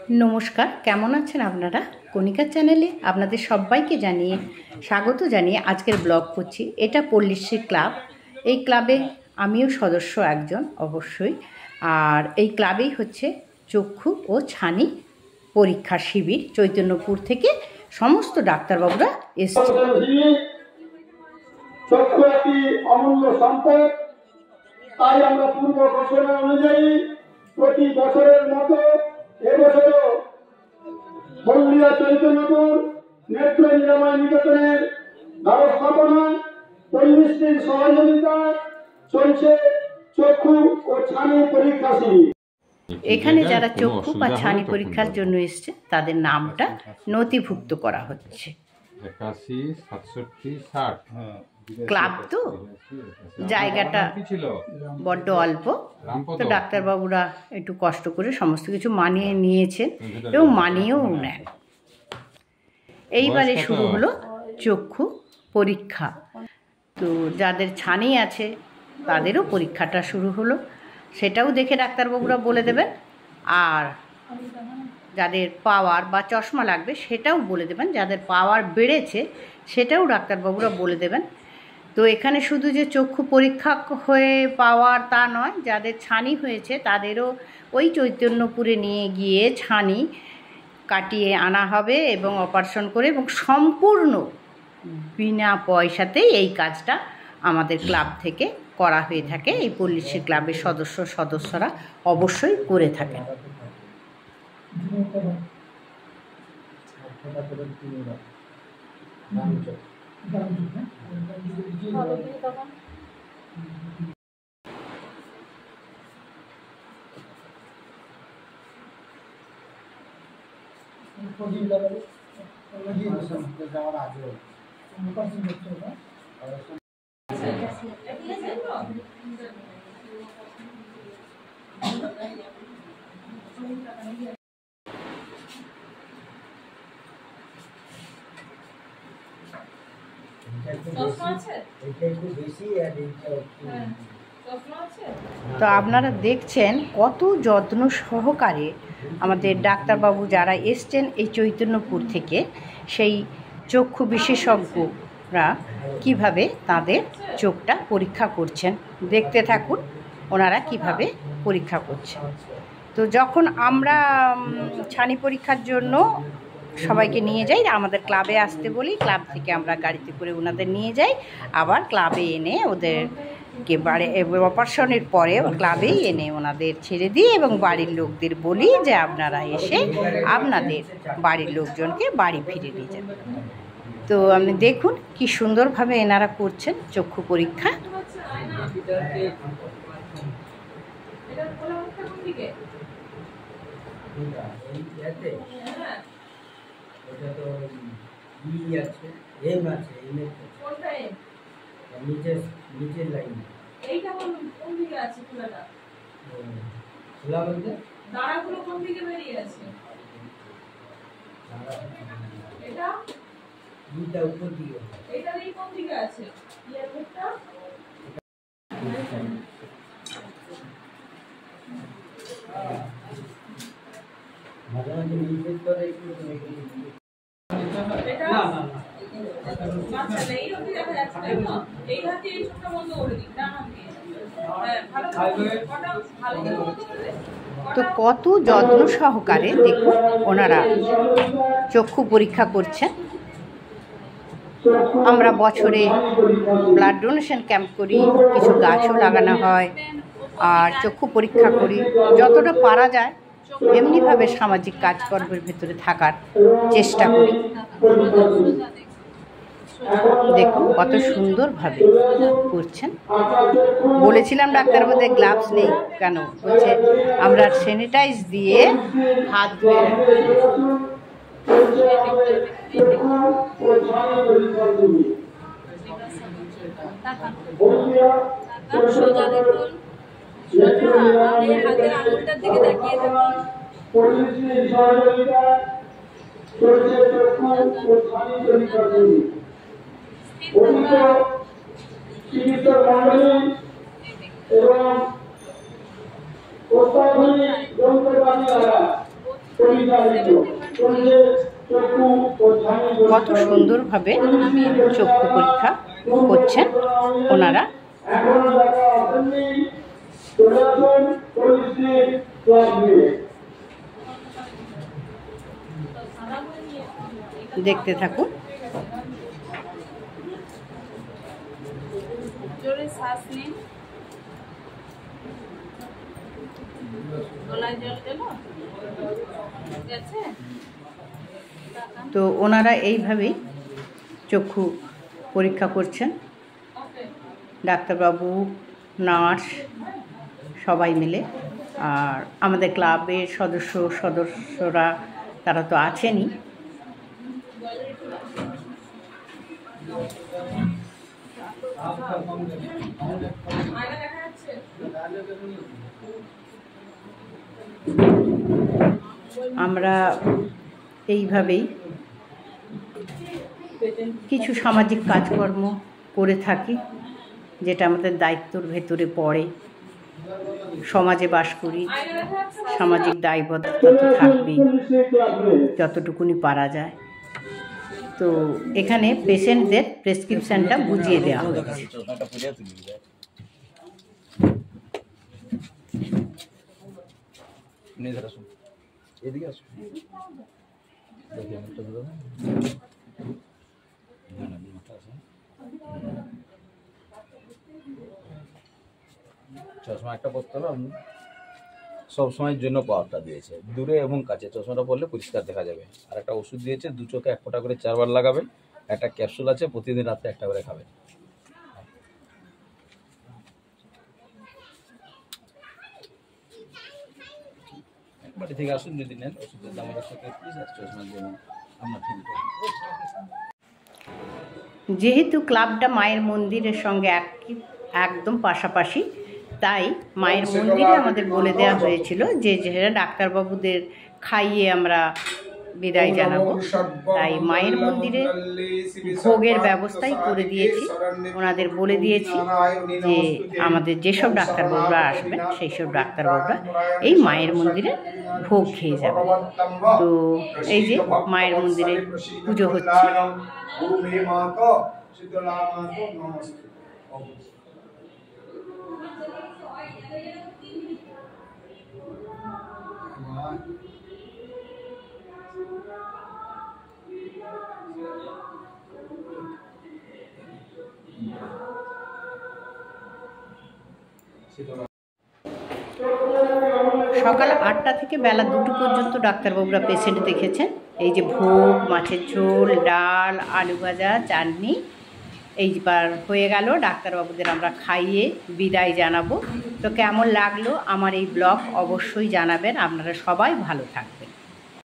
নমস্কার, কেমন আছেন আপনারা? কণিকা চ্যানেলে আপনাদের সবাইকে স্বাগত জানিয়ে আজকের ব্লগ করছি। এটা পল্লীশ্রী ক্লাব। এই ক্লাবে আমিও সদস্য একজন অবশ্যই। আর এই ক্লাবেই হচ্ছে চক্ষু ও ছানি পরীক্ষা শিবির। চৈতন্যপুর থেকে সমস্ত ডাক্তারবাবুরা এসছে। চক্ষু একটি অমূল্য সম্পদ, তাই আমরা পূর্ব ঘোষণা অনুযায়ী প্রতি বছরের মতো এবছরও হলদিয়া চৈতন্যপুর নেত্র নিরাময় নিকেতনের ব্যবস্থাপনায় পল্লীশ্রীর সহযোগিতায় চলছে চক্ষু ও ছানি পরীক্ষা শিবির। এখানে যারা চক্ষু বা ছানি পরীক্ষার জন্য এসছে তাদের নামটা নথিভুক্ত করা হচ্ছে। 81, 67, 60 ক্লাব তো জায়গাটা বড্ড অল্প, তো ডাক্তারবাবুরা একটু কষ্ট করে সমস্ত কিছু মানিয়ে নিয়েছেন এবং মানিয়েও নেন। এইবারে শুরু হলো চক্ষু পরীক্ষা। তো যাদের ছানি আছে তাদেরও পরীক্ষাটা শুরু হলো, সেটাও দেখে ডাক্তারবাবুরা বলে দেবেন। আর যাদের পাওয়ার বা চশমা লাগবে সেটাও বলে দেবেন। যাদের পাওয়ার বেড়েছে সেটাও ডাক্তারবাবুরা বলে দেবেন। তো এখানে শুধু যে চক্ষু পরীক্ষা হয়ে পাওয়ার তা নয়, যাদের ছানি হয়েছে তাদেরও ওই চৈতন্যপুরে নিয়ে গিয়ে ছানি কাটিয়ে আনা হবে এবং অপারেশন করে, এবং সম্পূর্ণ বিনা পয়সাতেই এই কাজটা আমাদের ক্লাব থেকে করা হয়ে থাকে। এই পল্লীশ্রী ক্লাবের সদস্যরা অবশ্যই করে থাকেন। তো আপনারা দেখছেন কত যত্ন সহকারে আমাদের ডাক্তারবাবু যারা এসছেন এই চৈতন্যপুর থেকে, সেই চক্ষু বিশেষজ্ঞরা কিভাবে তাদের চোখটা পরীক্ষা করছেন। দেখতে থাকুন ওনারা কিভাবে পরীক্ষা করছেন। তো যখন আমরা ছানি পরীক্ষার জন্য সবাইকে নিয়ে যাই, আমাদের ক্লাবে আসতে বলি, ক্লাব থেকে আমরা গাড়িতে করে ওনাদের নিয়ে যাই, আবার ক্লাবে এনে ওদেরকে অপারেশনের পরে ক্লাবেই এনে ওনাদের ছেড়ে দিই এবং বাড়ির লোকদের বলি যে আপনারা এসে আপনাদের বাড়ির লোকজনকে বাড়ি ফিরে নিয়ে যান। তো আপনি দেখুন কি সুন্দরভাবে এনারা করছেন চক্ষু পরীক্ষা। এটা তো আছে এম আছে কোনটা এম নিচের লাইন এইটা কোন দিকে আছে খোলাটা খোলা বলতে দাঁড়াগুলো কোন দিকে বেরিয়ে আছে এটা দুইটা উপর দিকে এটা এই কোন দিকে আছে এর মুখটা মাঝে নিচে করে একটু না আচ্ছা এই রকম দেখা যাচ্ছে তাই তো। এই হাতে এই ছোটটা বন্ধ করে দিন, না তো কত যত্ন সহকারে দেখুন ওনারা চক্ষু পরীক্ষা করছেন। আমরা বছরে ব্লাড ডোনেশন ক্যাম্প করি, কিছু গাছও লাগানো হয়, আর চক্ষু পরীক্ষা করি। যতটা পারা যায় এমনিভাবে সামাজিক কাজকর্মের ভেতরে থাকার চেষ্টা করি। দেখুন কত সুন্দরভাবে করছেন। বলেছিলাম ডাক্তারবাবুদের গ্লাভস নেই কেন, বলছে আমরা স্যানিটাইজ দিয়ে হাত ধুয়ে হাতের আঙুলটার দিকে তাকিয়ে থাকুন। চিকিৎসক মন্ডলী এবং অত্যাধুনিক যন্ত্রপাতি দ্বারা পরিচালিত করছে চক্ষু ও ধ্বনি কত সুন্দরভাবে চক্ষু পরীক্ষা করছেন ওনারা। এখনো যারা আসেননি চলে আসুন পরিস্থিতি ক্লাব নিয়ে। দেখতে থাকুন। জোরে শ্বাস নিন, গলায় জল গেল, গেছে। তো ওনারা এইভাবেই চক্ষু পরীক্ষা করছেন, ডাক্তারবাবু, নার্স সবাই মিলে। আর আমাদের ক্লাবের সদস্যরা তারা তো আছেনই। আমরা এইভাবেই কিছু সামাজিক কাজকর্ম করে থাকি, যেটা আমাদের দায়িত্বর ভেতরে পড়ে। সমাজে বাস করি, সামাজিক দায়বদ্ধতা তো থাকবেই, যতটুকুনি পারা যায়। তো এখানে পেশেন্টদের প্রেসক্রিপশানটা বুঝিয়ে দেওয়া হয়েছে। এদিকে আসুন। চশমা একটা পরতে হবে। আপনি সব সময়ের জন্য পাওয়ারটা দিয়েছে, দূরে এবং কাছে চশমাটা পরলে পরিষ্কার দেখা যাবে। আর একটা ওষুধ দিয়েছে, 2 চোখে 1 ফোঁটা করে 4 বার লাগাবেন। একটা ক্যাপসুল আছে, প্রতিদিন রাতে 1টা করে খাবেন। বাড়ি থেকে আসুন, যদি নেন ওষুধের দাম আর সাথে চশমার জন্য আপনার ঠিক। যেহেতু ক্লাবটা মায়ের মন্দিরের সঙ্গে একদম পাশাপাশি, তাই মায়ের মন্দিরে আমাদের বলে দেওয়া হয়েছিল যে ডাক্তারবাবুদের খাইয়ে আমরা বিদায় জানাবো। তাই মায়ের মন্দিরে ভোগের ব্যবস্থাই করে দিয়েছি। ওনাদের বলে দিয়েছি যে আমাদের যেসব ডাক্তারবাবুরা আসবেন সেই সব ডাক্তারবাবুরা এই মায়ের মন্দিরে ভোগ খেয়ে যাবে। তো এই যে মায়ের মন্দিরে পুজো হচ্ছে। সকাল 8টা থেকে বেলা 2টো পর্যন্ত ডাক্তারবাবুরা পেশেন্ট দেখেছেন। এই যে ভোগ, মাছের ঝোল, ডাল, আলু ভাজা, চাটনি এইবার হয়ে গেল। ডাক্তারবাবুদের আমরা খাইয়ে বিদায় জানাবো। তো কেমন লাগলো আমার এই ব্লগ অবশ্যই জানাবেন। আপনারা সবাই ভালো থাকবেন।